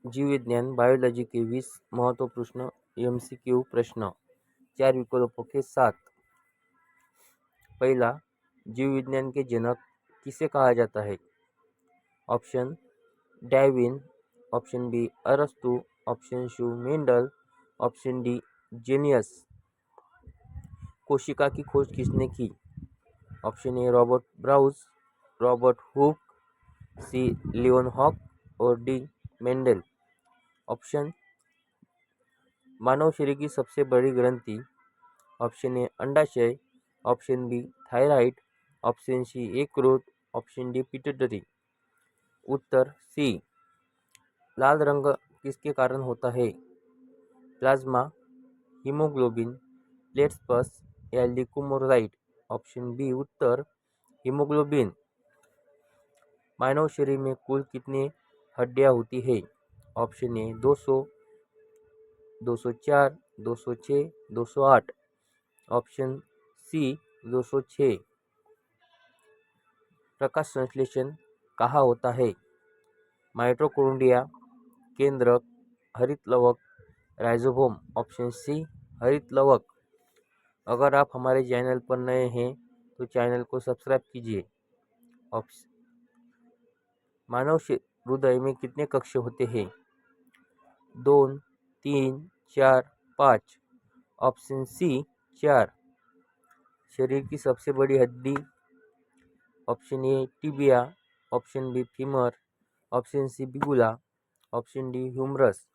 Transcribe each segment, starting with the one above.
जीवविज्ञान बायोलॉजी के 20 महत्वपूर्ण प्रश्न MCQ प्रश्न। 4 विकल्पों के साथ। पहला, जीव विज्ञान के जनक किसे कहा जाता है? ऑप्शन डार्विन, ऑप्शन बी अरस्तु, option C Mendel, option D genius. कोशिका की खोज किसने की? Option A Robert Brown, Robert Hooke, C Leeuwenhoek और डी मेंडल। ऑप्शन मानव शरीर की सबसे बड़ी ग्रंथि। ऑप्शन ए अंडाशय, ऑप्शन बी थायराइड, ऑप्शन सी यकृत, ऑप्शन डी पिट्यूटरी। उत्तर सी। लाल रंग किसके कारण होता है? प्लाज्मा, हीमोग्लोबिन, प्लेटलेट्स या ल्यूकोमोराइट। ऑप्शन बी उत्तर हीमोग्लोबिन। मानव शरीर में कुल कितनी हड्डियां होती है? Option A 200, 204, 206, 208। Option C 206। प्रकाश संश्लेषण कहाँ होता है? माइटोकॉन्ड्रिया, केंद्रक, हरित लवक, राइजोसोम। ऑप्शन सी हरित लवक। अगर आप हमारे चैनल पर नए हैं तो चैनल को सब्सक्राइब कीजिए। मानव हृदय में कितने कक्ष होते हैं? 2, 3, 4, 5। Option C 4। शरीर की सबसे बड़ी हड्डी। Option A tibia, option B femur, option C fibula, option D humerus.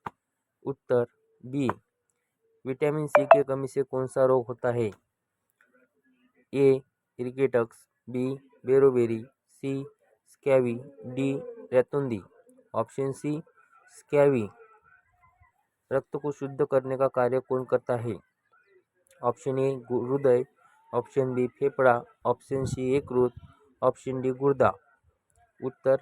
उत्तर बी। विटामिन सी की कमी से कौन सा रोग होता है? A rickets, B beriberi, C scabies, D रैतूंधी। Option C scabies. रक्त को शुद्ध करने का कार्य कौन करता है? ऑप्शन ए हृदय, ऑप्शन बी फेफड़ा, ऑप्शन सी यकृत, ऑप्शन डी गुर्दा। उत्तर